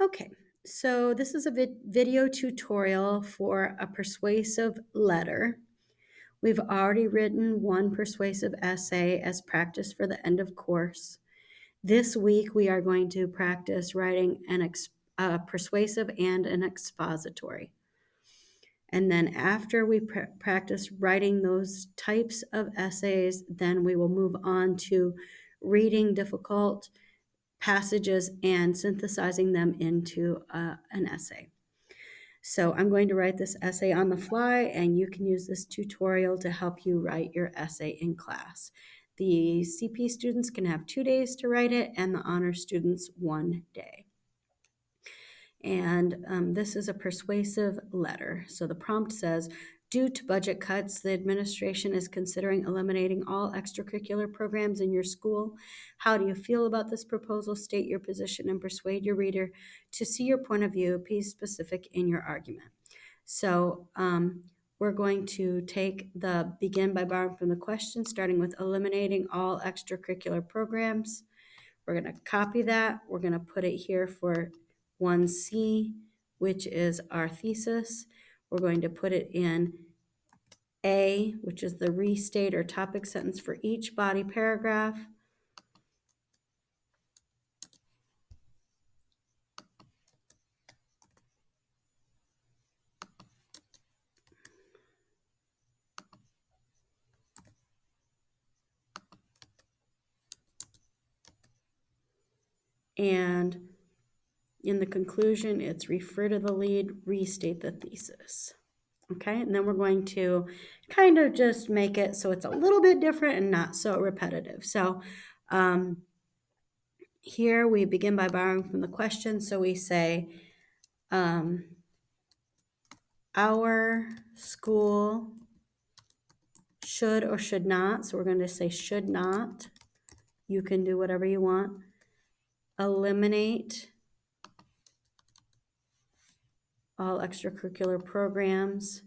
Okay, so this is a video tutorial for a persuasive letter. We've already written one persuasive essay as practice for the end of course. This week we are going to practice writing a persuasive and an expository. And then after we practice writing those types of essays, then we will move on to reading difficult passages and synthesizing them into an essay. So I'm going to write this essay on the fly, and you can use this tutorial to help you write your essay in class. The CP students can have 2 days to write it, and the honor students 1 day. And this is a persuasive letter. So the prompt says, due to budget cuts, the administration is considering eliminating all extracurricular programs in your school. How do you feel about this proposal? State your position and persuade your reader to see your point of view. Be specific in your argument. So we're going to begin by borrowing from the question, starting with eliminating all extracurricular programs. We're going to copy that. We're going to put it here for 1C, which is our thesis. We're going to put it in A, which is the restate or topic sentence for each body paragraph. And in the conclusion, it's refer to the lead, restate the thesis. Okay, and then we're going to kind of just make it so it's a little bit different and not so repetitive. So here we begin by borrowing from the question. So we say, our school should or should not. So we're going to say should not. You can do whatever you want. Eliminate all extracurricular programs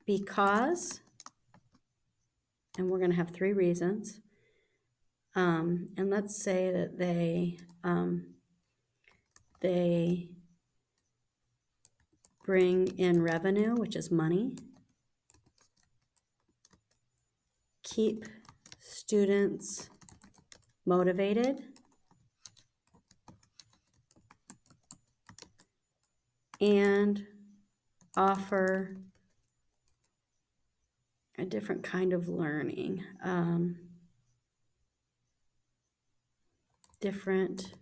because, and we're going to have 3 reasons. And let's say that they bring in revenue, which is money, keep students motivated, and offer a different kind of learning, different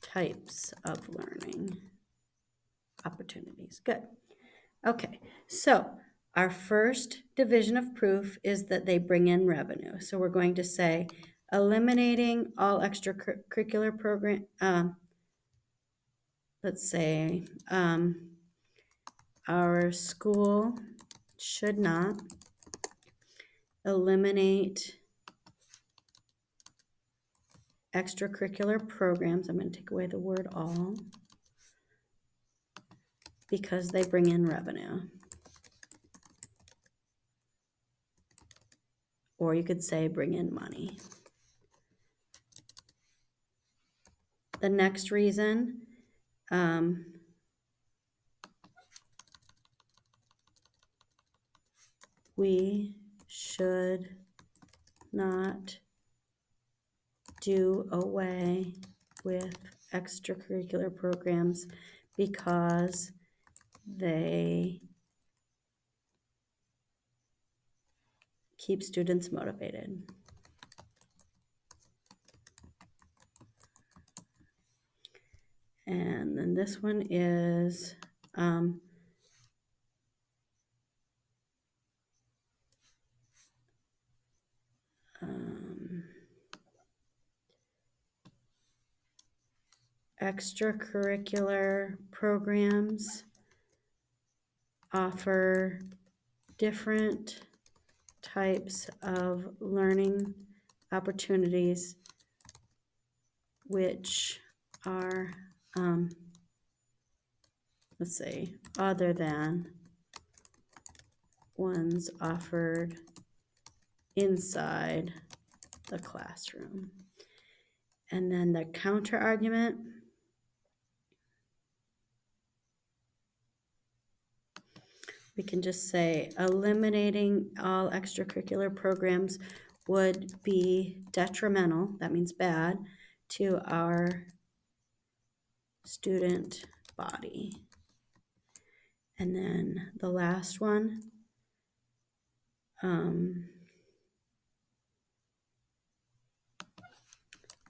types of learning opportunities. Good. Okay, so our first division of proof is that they bring in revenue. So we're going to say eliminating all extracurricular program. Let's say our school should not eliminate extracurricular programs. I'm going to take away the word all because they bring in revenue. Or you could say bring in money. The next reason, we should not do away with extracurricular programs because they keep students motivated. And then this one is extracurricular programs offer different types of learning opportunities which are, let's say, other than ones offered inside the classroom. And then the counter argument, we can just say eliminating all extracurricular programs would be detrimental, that means bad, to our student body. And then the last one,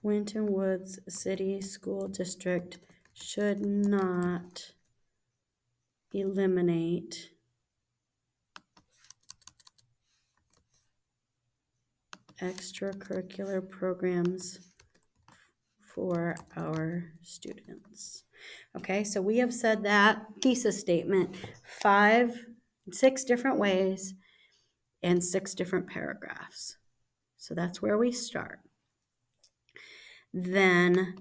Winton Woods City School District should not eliminate extracurricular programs for our students. Okay, so we have said that thesis statement 6 different ways and 6 different paragraphs. So that's where we start. Then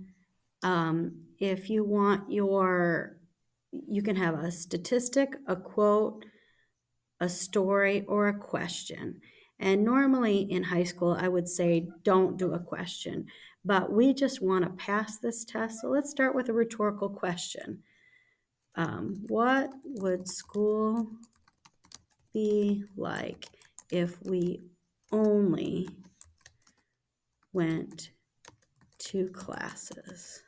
if you want you can have a statistic, a quote, a story, or a question. And normally in high school, I would say don't do a question, but we just want to pass this test. So let's start with a rhetorical question. What would school be like if we only went to classes?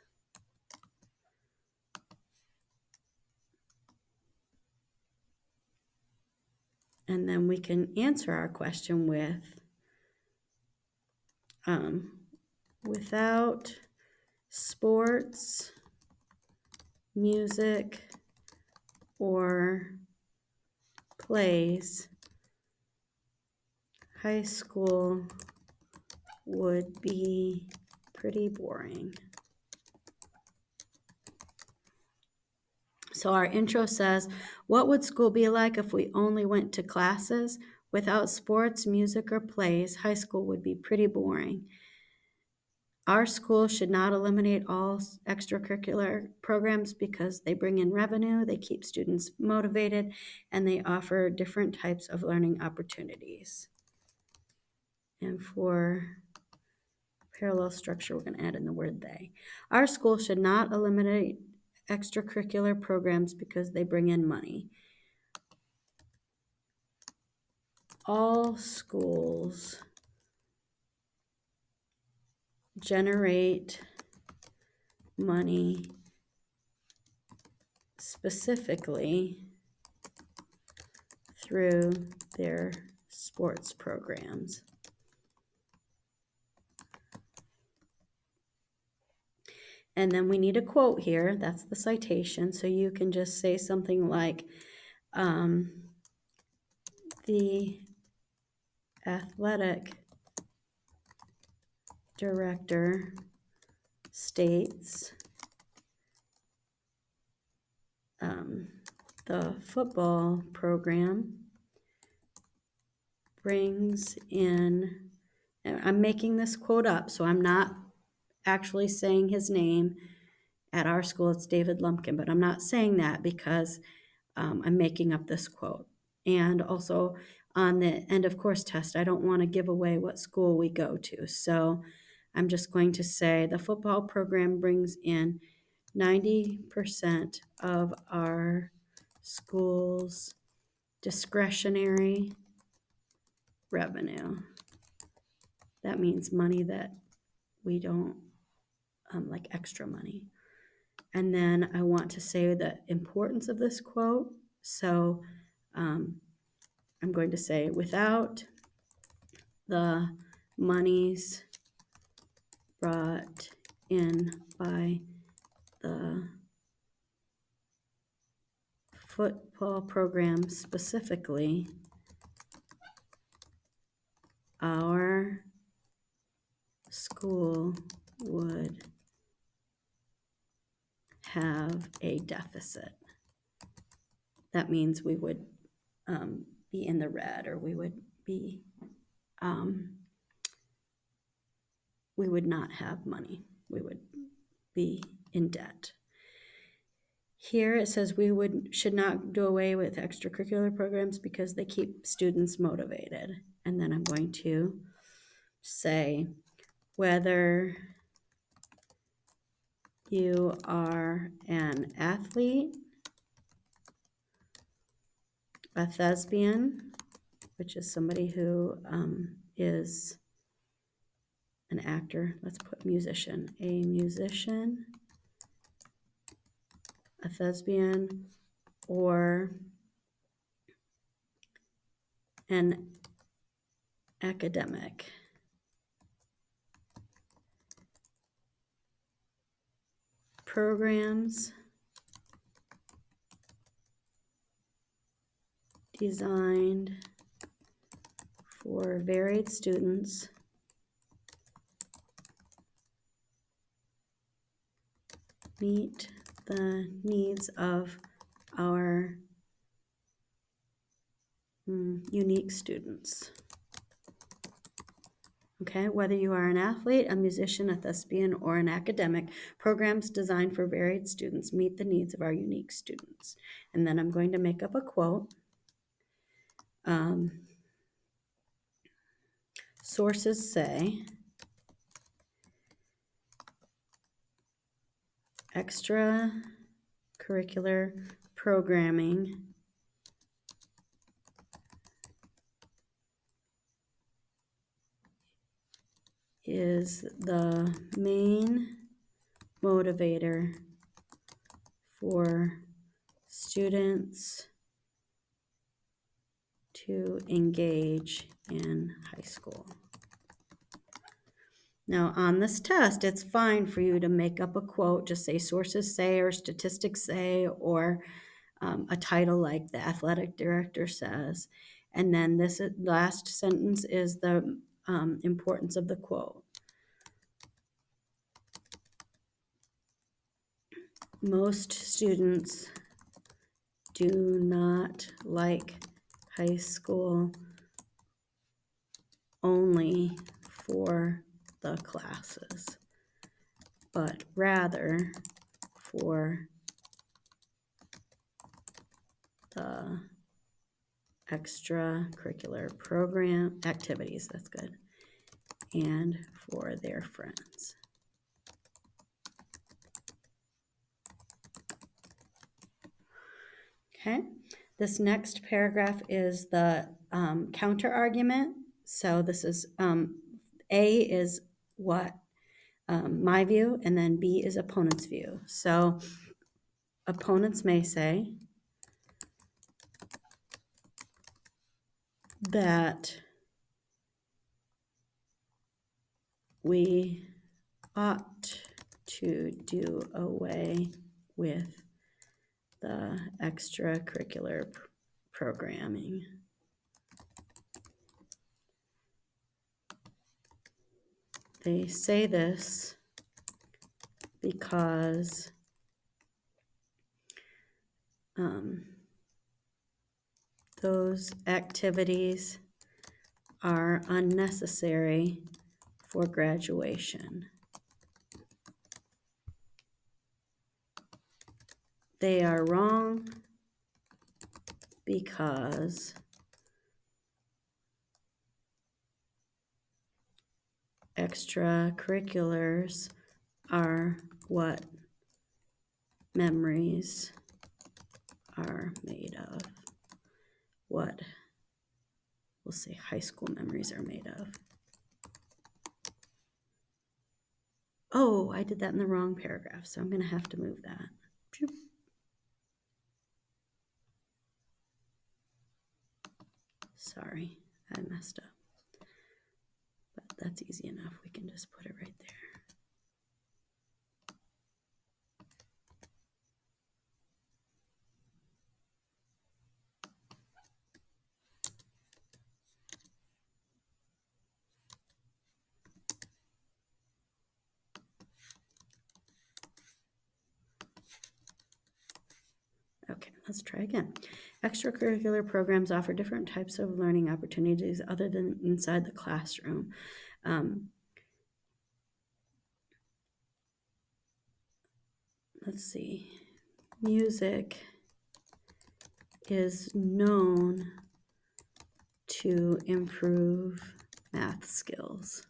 And then we can answer our question with without sports, music, or plays, high school would be pretty boring. So our intro says, what would school be like if we only went to classes? Without sports, music, or plays, high school would be pretty boring. Our school should not eliminate all extracurricular programs because they bring in revenue, they keep students motivated, and they offer different types of learning opportunities. And for parallel structure, we're going to add in the word they. Our school should not eliminate extracurricular programs because they bring in money. All schools generate money specifically through their sports programs. And then we need a quote here. That's the citation. So you can just say something like, the athletic director states the football program brings in, and I'm making this quote up, so I'm not actually saying his name. At our school, it's David Lumpkin, but I'm not saying that because I'm making up this quote. And also on the end of course test, I don't want to give away what school we go to. So I'm just going to say the football program brings in 90% of our school's discretionary revenue. That means money that we don't, like extra money. And then I want to say the importance of this quote. So I'm going to say, without the monies brought in by the football program specifically, our school would have a deficit. That means we would be in the red, or we would not have money. We would be in debt. Here it says we should not do away with extracurricular programs because they keep students motivated. And then I'm going to say, whether you are an athlete A thespian, which is somebody who is an actor. Let's put musician. A musician, a thespian, or an academic. Programs designed for varied students meet the needs of our unique students. Okay, whether you are an athlete, a musician, a thespian, or an academic, programs designed for varied students meet the needs of our unique students. And then I'm going to make up a quote. Sources say extracurricular programming is the main motivator for students to engage in high school. Now, on this test, it's fine for you to make up a quote, just say sources say or statistics say, or a title like the athletic director says. And then this last sentence is the importance of the quote. Most students do not like high school only for the classes, but rather for the extracurricular program activities, that's good, and for their friends. Okay, this next paragraph is the counter argument. So this is A is what my view, and then B is opponent's view. So opponents may say that we ought to do away with the extracurricular programming. They say this because those activities are unnecessary for graduation. They are wrong because extracurriculars are what memories are made of. What we'll say high school memories are made of. Oh, I did that in the wrong paragraph, so I'm going to have to move that. Sorry, I messed up. But that's easy enough. We can just put it right there. Okay, let's try again. Extracurricular programs offer different types of learning opportunities other than inside the classroom. Let's see. Music is known to improve math skills.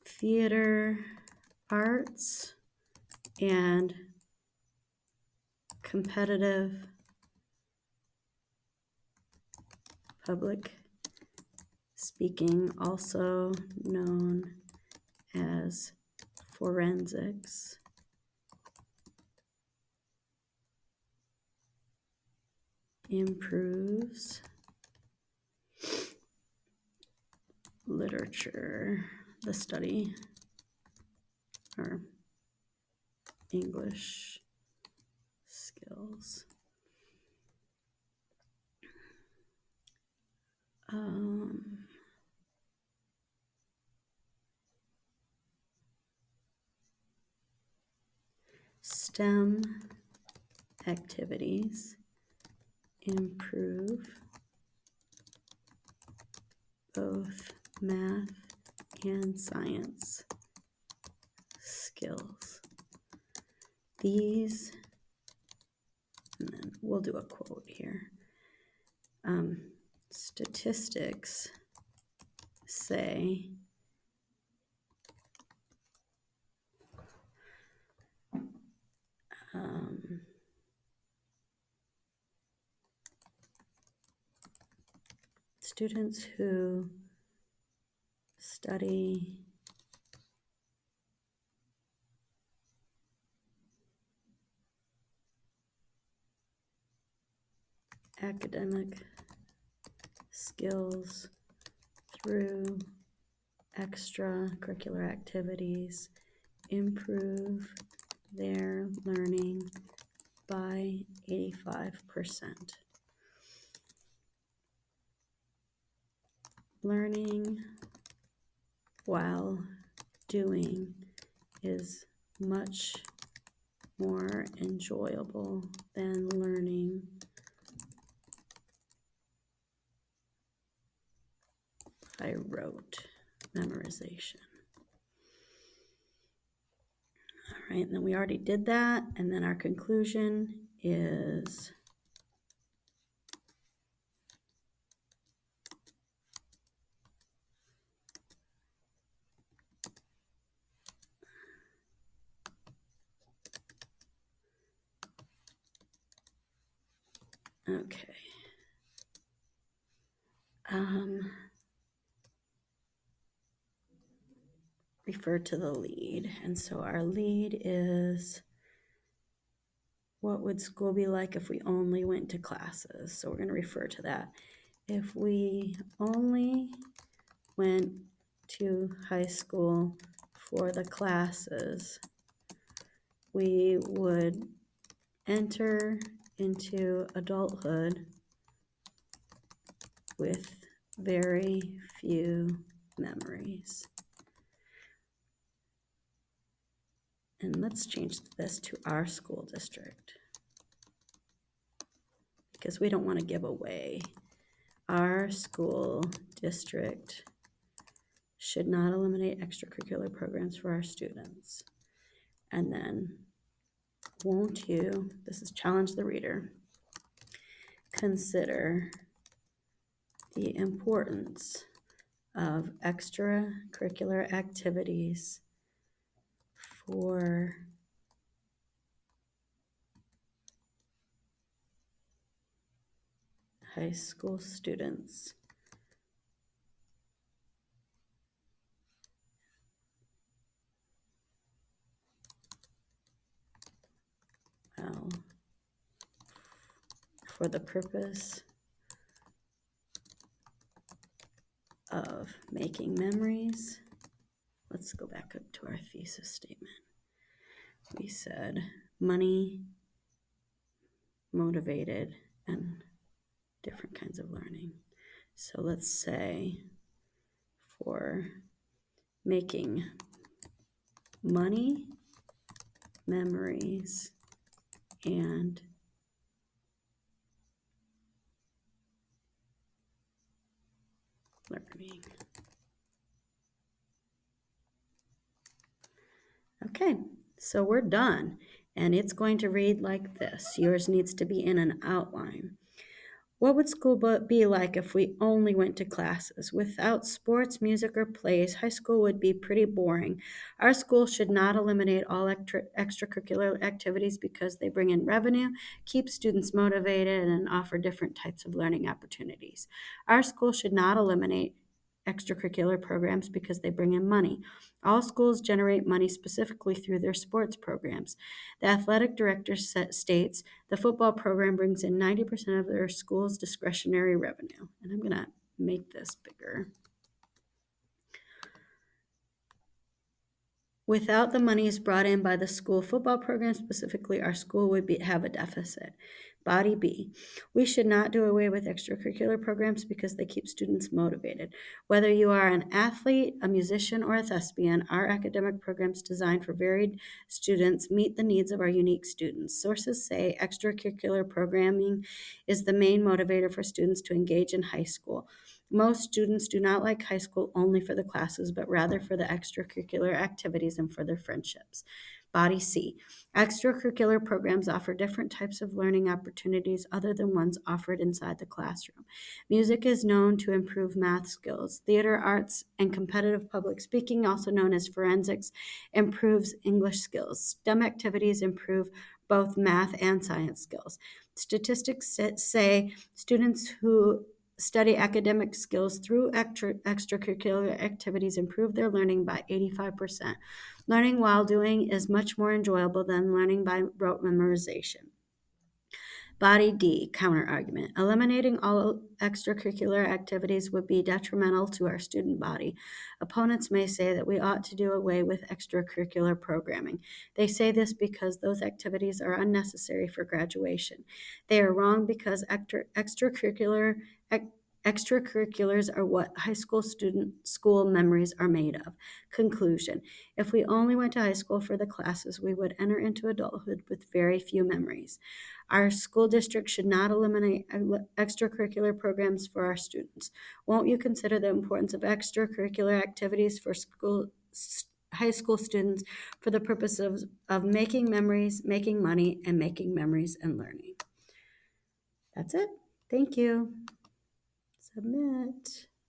Theater, arts, and competitive public speaking, also known as forensics, improves literature, the study, or English skills. STEM activities improve both math and science skills. These, and then we'll do a quote here. Statistics say students who study academic skills through extracurricular activities improve their learning by 85%. Learning while doing is much more enjoyable than learning by rote memorization. All right, and then we already did that, and then our conclusion is okay. Refer to the lead. And so our lead is, what would school be like if we only went to classes? So we're going to refer to that. If we only went to high school for the classes, we would enter into adulthood with very few memories. And let's change this to our school district, because we don't want to give away. Our school district should not eliminate extracurricular programs for our students. And then, won't you, this is challenge the reader, consider the importance of extracurricular activities for high school students. Well, for the purpose of making memories. Let's go back up to our thesis statement. We said money, motivated, and different kinds of learning. So let's say for making money, memories, and learning. Okay, so we're done. And it's going to read like this. Yours needs to be in an outline. What would school be like if we only went to classes? Without sports, music, or plays, high school would be pretty boring. Our school should not eliminate all extracurricular activities because they bring in revenue, keep students motivated, and offer different types of learning opportunities. Our school should not eliminate extracurricular programs because they bring in money. All schools generate money specifically through their sports programs. The athletic director states the football program brings in 90% of their school's discretionary revenue. And I'm going to make this bigger. Without the monies brought in by the school football program specifically, our school would have a deficit. Body B. We should not do away with extracurricular programs because they keep students motivated. Whether you are an athlete, a musician, or a thespian, our academic programs designed for varied students meet the needs of our unique students. Sources say extracurricular programming is the main motivator for students to engage in high school. Most students do not like high school only for the classes, but rather for the extracurricular activities and for their friendships. Body C. Extracurricular programs offer different types of learning opportunities other than ones offered inside the classroom. Music is known to improve math skills. Theater arts and competitive public speaking, also known as forensics, improves English skills. STEM activities improve both math and science skills. Statistics say students who study academic skills through extracurricular activities improve their learning by 85%. Learning while doing is much more enjoyable than learning by rote memorization. Body D, counter argument. Eliminating all extracurricular activities would be detrimental to our student body. Opponents may say that we ought to do away with extracurricular programming. They say this because those activities are unnecessary for graduation. They are wrong because extracurriculars are what high school memories are made of. Conclusion. If we only went to high school for the classes, we would enter into adulthood with very few memories. Our school district should not eliminate extracurricular programs for our students. Won't you consider the importance of extracurricular activities for high school students for the purpose of making memories, making money, and making memories and learning? That's it. Thank you. Submit.